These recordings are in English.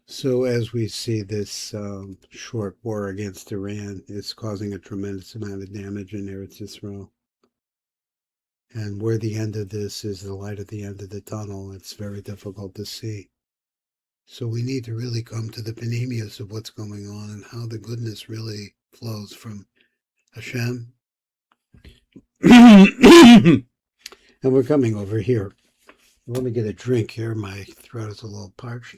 So as we see this short war against Iran, it's causing a tremendous amount of damage in Eretz Yisrael. And where the end of this is the light at the end of the tunnel, it's very difficult to see. So we need to really come to the panemius of what's going on and how the goodness really flows from Hashem. And we're coming over here. Let me get a drink here. My throat is a little parched.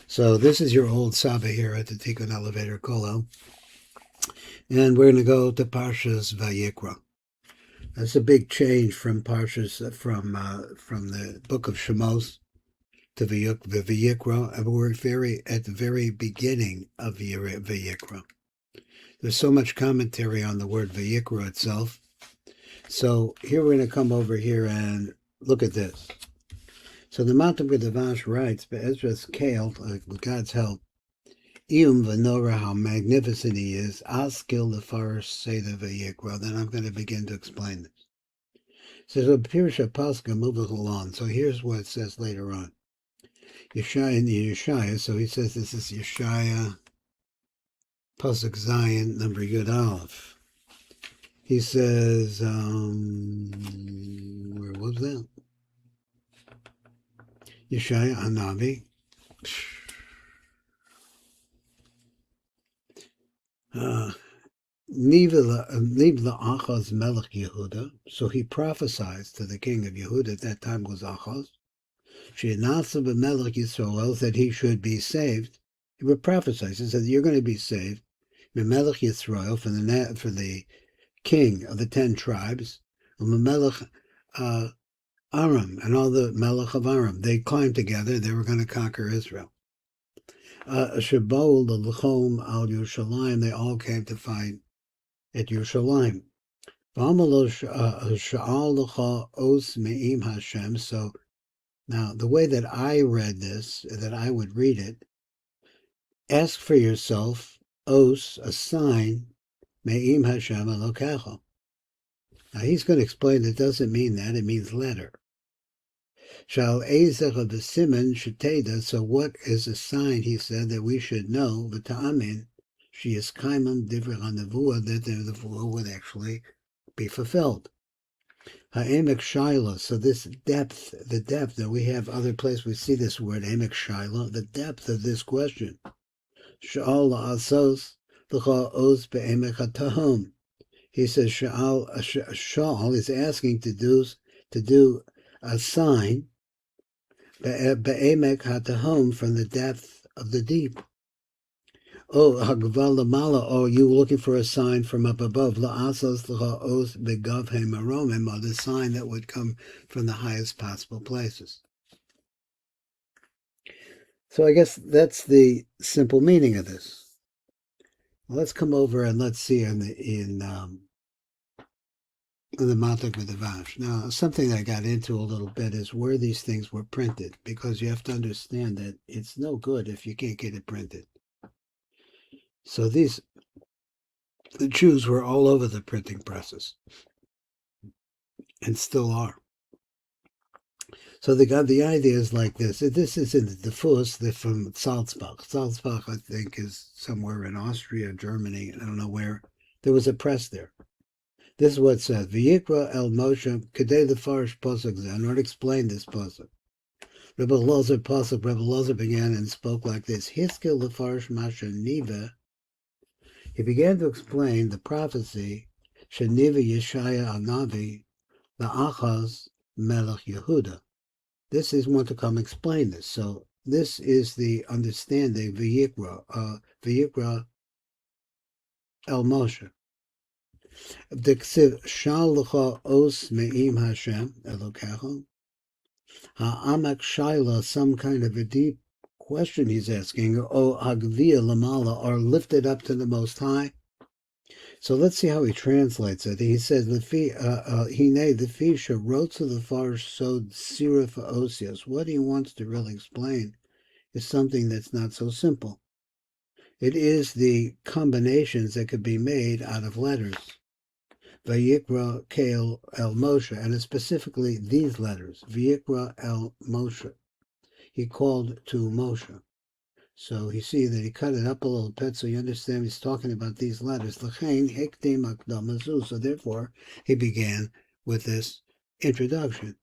So this is your old Saba here at the Tikkun Elevator Kolo. And we're going to go to Parshas Vyikra. That's a big change from Parshas, from the book of Shemos to Vyikra. And we're at the very beginning of Vyikra. There's so much commentary on the word Vyikra itself. So here we're going to come over here and look at this. So the Matok Midvash writes, Be'ezras Kale, with God's help, V'nora, how magnificent he is, Askil the Farish Seder Vyikra. Then I'm going to begin to explain this. So the Pirush Pascha moves along. So here's what it says later on. Yeshaya in the Yeshaya, so he says this is Yeshaya, Pasuk Zion, number Yud Aleph. He says, where was that? Yeshaya Hanavi. Nivla Achaz Melech Yehuda. So he prophesies to the king of Yehuda, at that time was Achaz. She'nasa b'Melech Yisrael, that he should be saved. He would prophesy. He said, you're going to be saved. B'Melech Yisrael, for the king of the 10 tribes. B'Melech Aram, and all the Melech of Aram. They climbed together. They were going to conquer Israel. Shabol l'chom al Yerushalayim. They all came to fight at Yerushalayim. So now the way that I read this, that I would read it, ask for yourself os, a sign, me'im Hashem elokecha. Now he's going to explain it doesn't mean that, it means letter. Shal ezech of the siman sheteda. So what is a sign, he said, that we should know, v'ta'amin, she is kaimam divrei hanavua, that the nevuah would actually be fulfilled. Ha'emek shaila. So this depth, the depth that we have other places, we see this word emek shaila, the depth of this question. Sha'al la'asos l'cha oz be'emek hatahom. He says Sha'al is asking to do a sign be'emek hatahom, from the depth of the deep. Oh, hagval lamala, oh, you looking for a sign from up above. La'asos l'cha'os begavhe maromim, or the sign that would come from the highest possible places. So I guess that's the simple meaning of this. Let's come over and let's see in the Matok Midvash. Now, something that I got into a little bit is where these things were printed, because you have to understand that it's no good if you can't get it printed. So the Jews were all over the printing presses, and still are. So the idea is like this. This is in the Diffus, from Salzbach. Salzbach, I think, is somewhere in Austria, Germany, I don't know where. There was a press there. This is what it says. Vyikra el Moshe Kedei the Farish Pasuk Zeh. In order to explain this Pasuk. Rebbe Lozer began and spoke like this. Hiskil the Farish Masha Niva. He began to explain the prophecy, Sheniva Yeshaya Anavi, the Achaz Melech Yehuda. This is one to come explain this. So this is the understanding, Vyikra El Moshe. Diksiv Shal L'cha Os Me'im Hashem Elokecha. Ha'amak Shaila, some kind of a deep question he's asking, O Hagvia Lamala, are lifted up to the Most High. So let's see how he translates it. He says, Hine the Fisha wrote to the Farish Sod Sirif Osios. What he wants to really explain is something that's not so simple. It is the combinations that could be made out of letters. Vyikra Kael El Moshe, and it's specifically these letters, Vyikra El Moshe. He called to Moshe. So you see that he cut it up a little bit, so you understand he's talking about these letters. L'chein hekdim akdamazu. So therefore, he began with this introduction.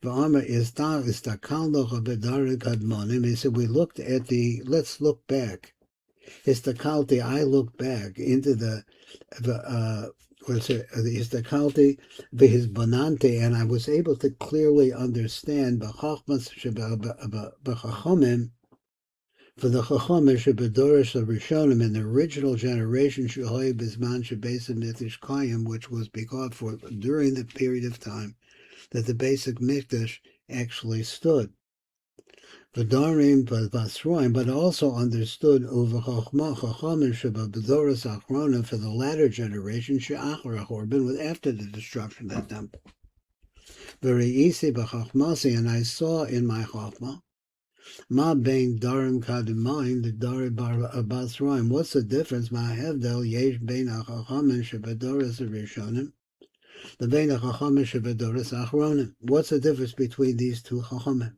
V'amar istakal locha b'darik kadmonim. He said, we looked at let's look back. Istakalti, I looked back into the Istakalti v'hizbanante, and I was able to clearly understand b'chachmas b'chachomim, for the Chacham Shebedorish of Rishonim in the original generation, Shehoy Bizman Shebesim Mikdash Kayim, which was because for during the period of time that the basic Mikdash actually stood. V'darim Basroim, but also understood over Chacham Shebedoris Achronim for the latter generation, She'achar Horban, after the destruction of the temple. V'reisi b'chachmasi, and I saw in my Chachma, Ma bein darim kadimayin the dari basroim. What's the difference? Ma hevdel yesh bein hachachamim shebedoris rishonim, the bein hachachamim shebedoris achronim. What's the difference between these two chachamim?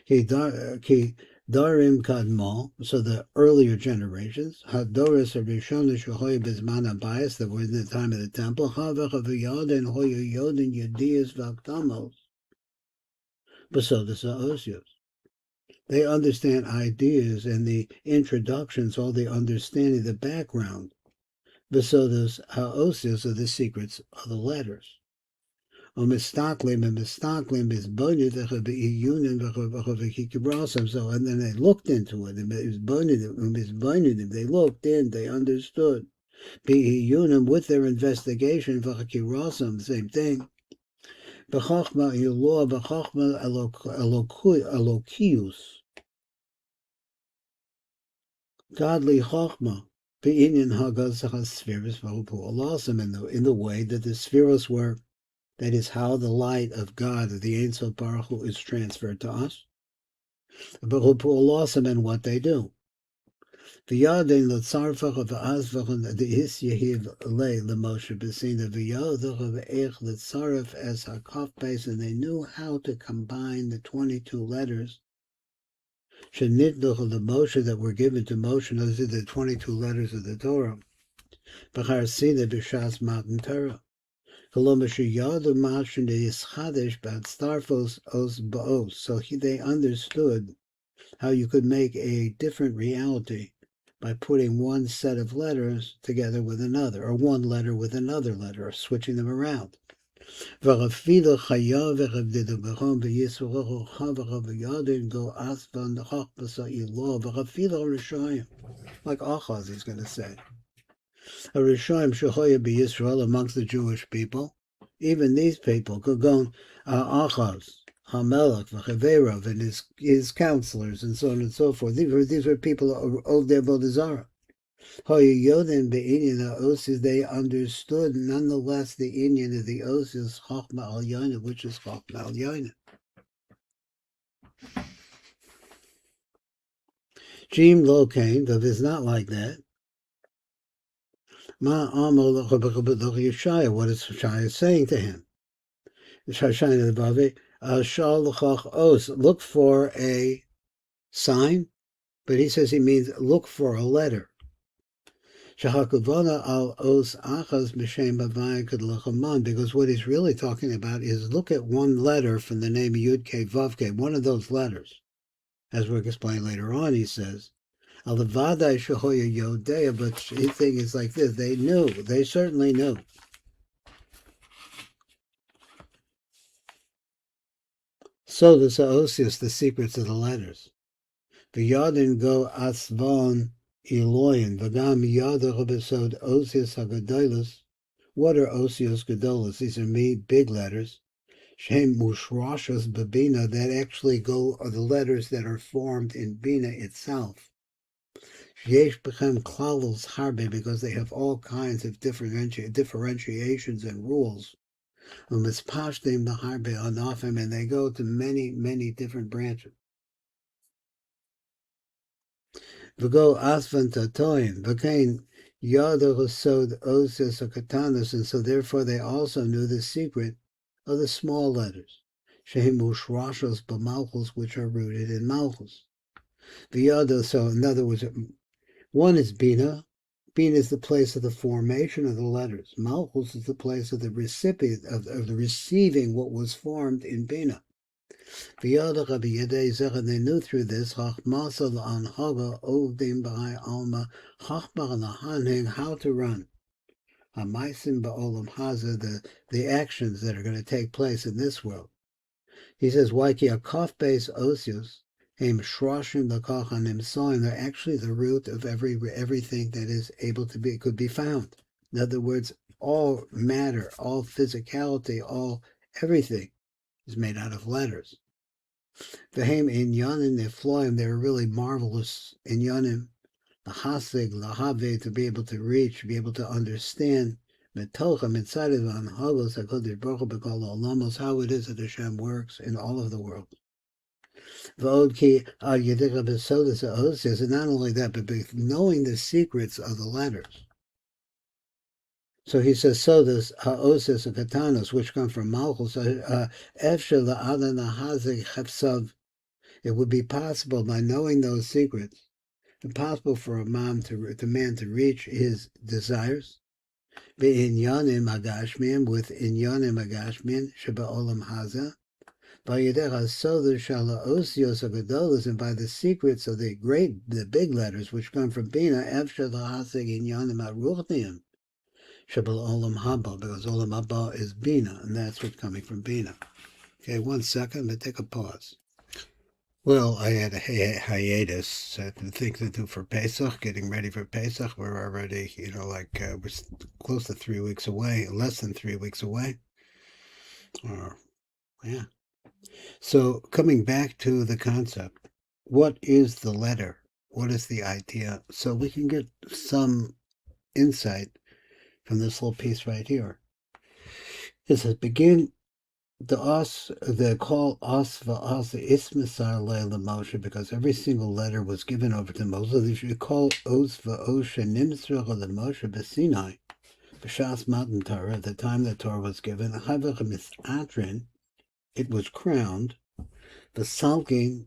Ki darim kadmal. So the earlier generations, hadoris rishonim shehoy bizman abayis, that were in the time of the temple, havach aviyadin hoyu yodin yediyas v'aktamos, besodas ha'osios. They understand ideas and the introductions, all the understanding, the background. Besodas ha'osios are the secrets of the letters. Umistaklim and mistaklim is bonid v'chaviyunim v'chaviyunim. So, and then they looked into it. And they looked in, they understood. B'iyunim with their investigation v'chakirasam, same thing. B'chachma ilah b'chachma elokius. Godly chachma, be'inyan hagazachas spheres v'hupu'alasim, in the way that the spheres were, that is how the light of God, of the Ein Sof Baruch Hu, is transferred to us. V'hupu'alasim, and what they do. V'yadin l'tzarfach v'azvach the his yehiv le l'Moshe b'sina v'yadach v'ech l'tzarf as hakaf base, and they knew how to combine the 22 letters Shenitluch the Moshe that were given to Moshe. Those are the 22 letters of the Torah. B'charsina b'shas matan Torah. Kolomashu mashin de'ischadesh b'atztarfos os ba'os. So they understood how you could make a different reality by putting one set of letters together with another, or one letter with another letter, or switching them around. Like Achaz, he's going to say. A Rishayim Shehoya b'Yisrael, amongst the Jewish people, even these people could go Achaz, Hamelech, V'Chaverov, and his counselors, and so on and so forth. These were people of their Avodah they understood nonetheless the Inyan of the Osis Chachma al Yaina, which is Chachma al Yaina. Jim Locain, though it's not like that. Ma Amol Yeshaya, what is Yeshaya saying to him? Look for a sign, but he says he means look for a letter. Because what he's really talking about is look at one letter from the name Yud Ke Vav Ke, one of those letters. As we'll explain later on, he says, but his thing is like this, they certainly knew. So the Sa'osius, the secrets of the letters. V'yadin go asvon Eloyin, v'gam yadach besod osios hagadolos. What are osios gadolos? These are big letters. Shem mushrashos bebina, that actually are the letters that are formed in Bina itself. Yesh bechem klalos harbe, because they have all kinds of differentiations and rules. Umispashtem b'harbe anafim, and they go to many, many different branches. V'go asvan tatoim, v'kein Yada sod oses or katanas, and so therefore they also knew the secret of the small letters, shehem mushrashos b'malchus, which are rooted in malchus. V'yada, so in other words, one is bina. Bina is the place of the formation of the letters. Malchus is the place of the recipient of the receiving what was formed in bina. V'yada Rabbi Yedei Zechah, they knew through this chachmasa l'anhaga ovdim b'hai alma chachma l'hanhing, how to run. Hamaisim ba'olam haza, the actions that are going to take place in this world. He says, Waiki a kof base osius, him shroshim l'kochanim soim, they're actually the root of everything that is able to be, could be found. In other words, all matter, all physicality, all everything is made out of letters. V'hem inyanim nefloim, they're really marvelous inyanim. L'hasig, l'have, to be able to reach, to be able to understand, metochem, inside of anhagos, HaKadosh Baruch Hu b'kol ha'olamos, how it is that Hashem works in all of the world. V'od ki al yedika b'sodas ha'osios, and not only that, but knowing the secrets of the letters. So he says, sodas ha'osios katanos, which come from malchus, efshel la'adan ha'hazig chefsav, it would be possible by knowing those secrets, impossible for a man to reach his desires. Be'inyanim agashmim, with inyanim agashmim sheba'olam haza, v'yedech hasoder shala osios agadolos, and by the secrets of the big letters which come from bina, efshel lahasig inyanim aruchniim sheba'olam haba, because olam haba is bina, and that's what's coming from bina. Okay, 1 second, but take a pause. Well, I had a hiatus. I had things to do for Pesach, getting ready for Pesach. We're already, we're close to 3 weeks away, less than 3 weeks away. Yeah. So coming back to the concept, what is the letter? What is the idea? So we can get some insight from this little piece right here. It says, begin the call os va'os ismisar le'la Moshe, because every single letter was given over to Moses. If you call os va'os nimsrach le Moshe b'Sinai b'shas Matan Torah, at the time the Torah was given, havach misatrin, it was crowned, v'salkin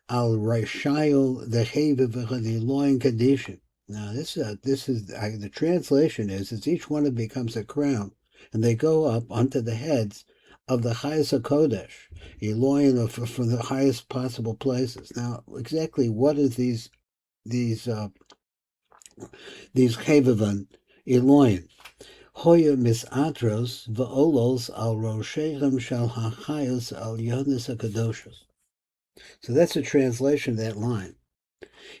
al rashayol dechev v'chadiloin kadishim. Now this is the translation is each one of them becomes a crown, and they go up onto the heads of the highest Kodesh, Elohim, from the highest possible places. Now, exactly what is these Chevavan Elohim? Hoya misatros va'olos al roshechem shal hachayos al yonis hakadoshos. So that's a translation of that line.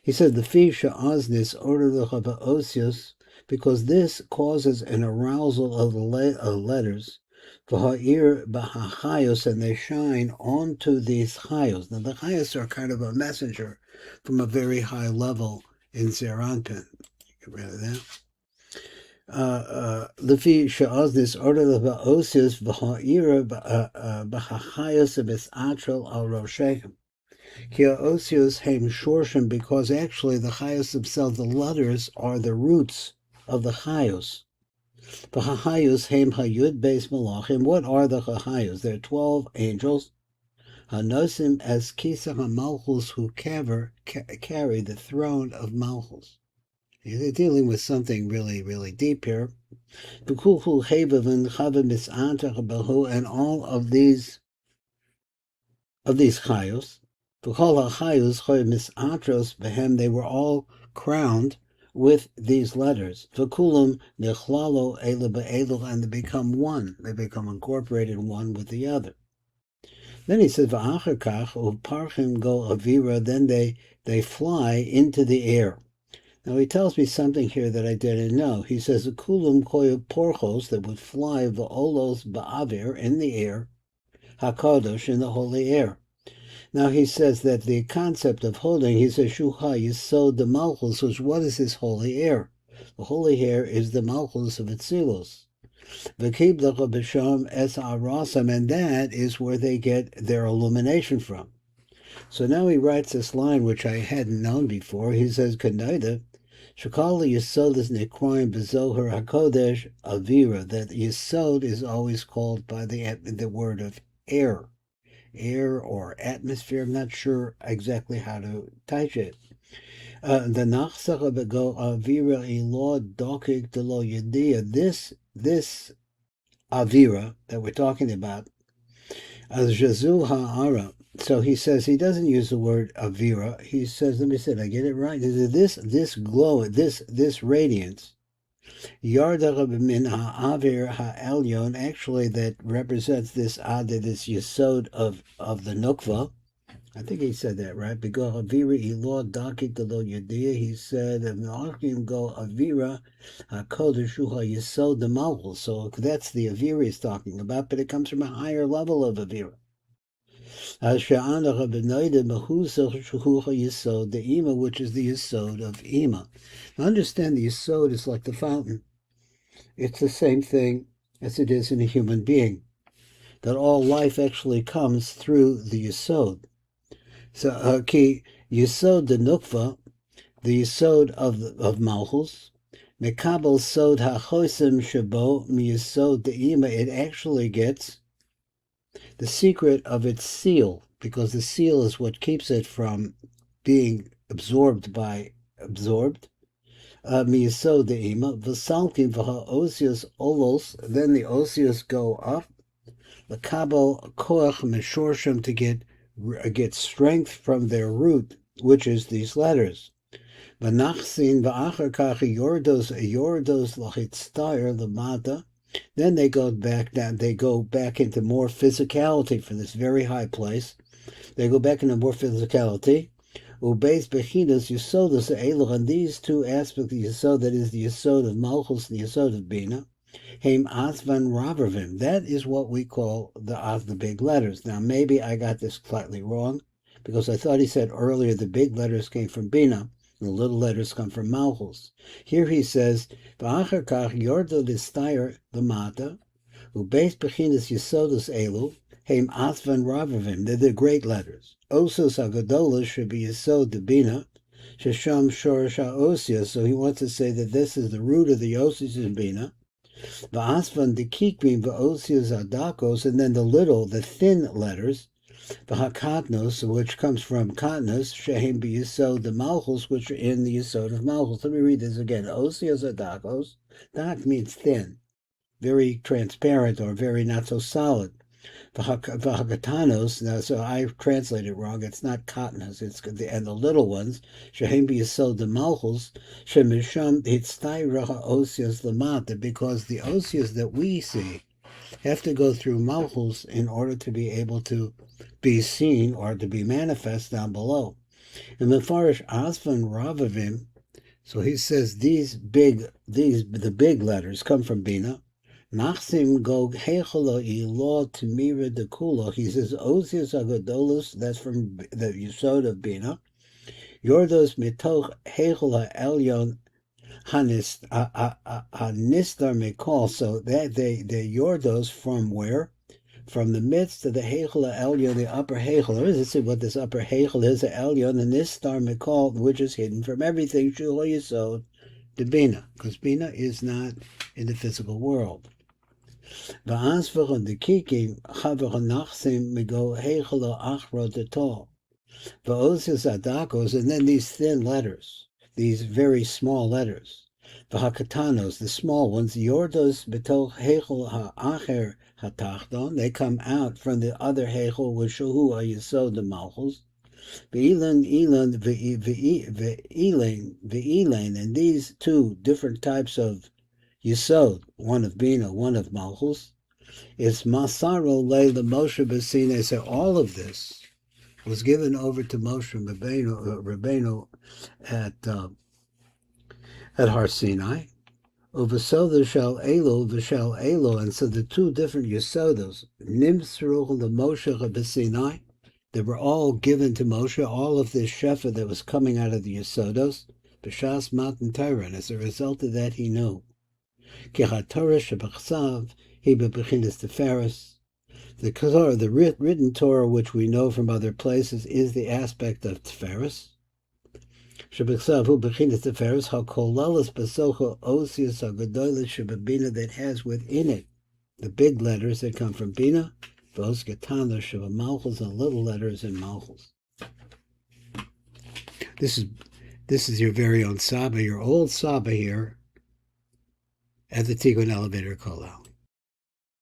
He said, the fisha osnis order the osios, because this causes an arousal of the letters, v'ha'ir b'ha'chayos, and they shine onto these chayos. Now the chayos are kind of a messenger from a very high level in Zeranpin. Get rid of that. Lefi she'oznis order ba'osios v'ha'ir b'ha'chayos b's'atrol al roshechem. Ki ha'osios heim shorshim, because actually the chayos themselves, the letters, are the roots of the chayos. The Chachayos heim hayud beis malachim. What are the Chachayos? There are 12 angels. Hanosim as kisa hamalchus, who carry the throne of malchus. They're dealing with something really, really deep here. V'kulchu hevavan chava mis'antach bahu, and all of these chayos. V'kol hachayos choy mis'atros behem, they were all crowned with these letters. V'kulam nechlalo ela be'elu, and they become one. They become incorporated one with the other. Then he says, v'achar kach u'parchim go avira, then they fly into the air. Now he tells me something here that I didn't know. He says, v'kulam koya porchos, that would fly v'olos ba'avir, in the air, hakadosh, in the holy air. Now he says that the concept of holding, he says, Shuha Yisod the Malchus, which what is this holy air? The holy air is the Malchus of Itzilos. V'kib l'cha b'sham es arasam, and that is where they get their illumination from. So now he writes this line, which I hadn't known before. He says, Kanaida, Shekal Yisod is Nekroim B'Zohar HaKodesh Avira, that Yisod is always called by the word of air or atmosphere. I'm not sure exactly how to type it. The Nachsacha B'Go Avira Ilo Dokik Delo Yedia. This Avira that we're talking about, as ZOHAR. So he says he doesn't use the word avira. He says, let me see, did I get it right? This glow, this radiance, yardach min ha'avir ha'elyon, actually that represents this yesod of the nukva. I think he said that right. Because avira ilo dakik lo yadia. He said, "V'nachim go avira hakodesh hu ha'yesod the malchus." So that's the avira he's talking about, but it comes from a higher level of avira. The Ima, which is the Yesod of Ima. Now understand, the Yesod is like the fountain. It's the same thing as it is in a human being, that all life actually comes through the Yesod. So, ki Yesod the Nukva, the Yesod of Malchus, Mekabel Sod HaChosim Shabo Mi Yesod the Ima, it actually gets the secret of its seal, because the seal is what keeps it from being absorbed. Miyasod the ima v'salkim v'ha'osios olos. Then the osios go up. The kabel koach meshorshim, to get strength from their root, which is these letters. V'nachsin v'achar kach yordos lachitztayer lamata. Then they go back down. They go back into more physicality for this very high place. They go back into more physicality. Ubeis bechinas yisodus elu, and these two aspects of yisod, that is the yisod of malchus and the yisod of bina, heim asvan ravavim. That is what we call the big letters. Now maybe I got this slightly wrong, because I thought he said earlier the big letters came from bina. The little letters come from malchus. Here he says, "V'achar kach yordo l'stayr l'mata, ubeis bechinas yisodus elu, heim asvan ravavim." They're the great letters. Osos agadolos should be yisod debina, shesham shorish ha'osios. So he wants to say that this is the root of the osios in bina. V'asvan dekikvim v'osios adakos, and then the thin letters, v'hakatnos, which comes from katnos, shehem b'yisod the malchus, which are in the yisod of malchus. Let me read this again. Osios adakos. Dak means thin, very transparent, or very not so solid. V'hakatanos. Now, so I translated it wrong. It's not katnos. And the little ones, shehem b'yisod the malchus, shemisham hitztayra ha'osios lamata, because the osios that we see have to go through malchus in order to be able to be seen or to be manifest down below. And Mefarish Asvan Ravavim, so he says the big letters come from Bina. Nachsim Gog Hecholo Ilo Timira Dekulo. He says Osios Agadolos, that's from the Yisod of Bina. Yordos Mitoch Hechola Elyon Hanistar Mekol. So that they Yordos from where? From the midst of the Heichel Elyon, the upper Heichel. Let's see what this upper Heichel is, the Elyon, and this star Mikol, which is hidden from everything, Shul Yisod, the Bina, because Bina is not in the physical world. V'asvach the Kikim, Chavach Nachsim, Migo Heichel Achro Detol. V'osios Adakos, and then these thin letters, these very small letters. V'hakatanos, the small ones, Yordos B'toch Heichel Ha'acher Hatachdon, they come out from the other Heichel, which Shuhu Yisod the Malchus. Ve'ilan, ve'ilan, and these two different types of Yisod, one of Bina, one of Malchus, is Masaro Leila Moshe B'Sinai. So all of this was given over to Moshe Rabbeinu at Har Sinai. Uvasoda shall elo v'shal elo, and so the two different Yesodos, Nimsruch the Moshe B'Sinai, they were all given to Moshe, all of this shefa that was coming out of the Yesodos, B'shas Matan Torah, and as a result of that he knew. Ki HaTorah shebachsav, he bebechinas teferes. The Torah, the written Torah, which we know from other places, is the aspect of teferes. Shebechsavu bechinas teferes hakolalas besocha osius hagadolis shebabina, that has within it the big letters that come from bina, those getana sheba malchus, and little letters in malchus. This is your very own Saba, your old Saba here at the Tikkun Elevator Kollel.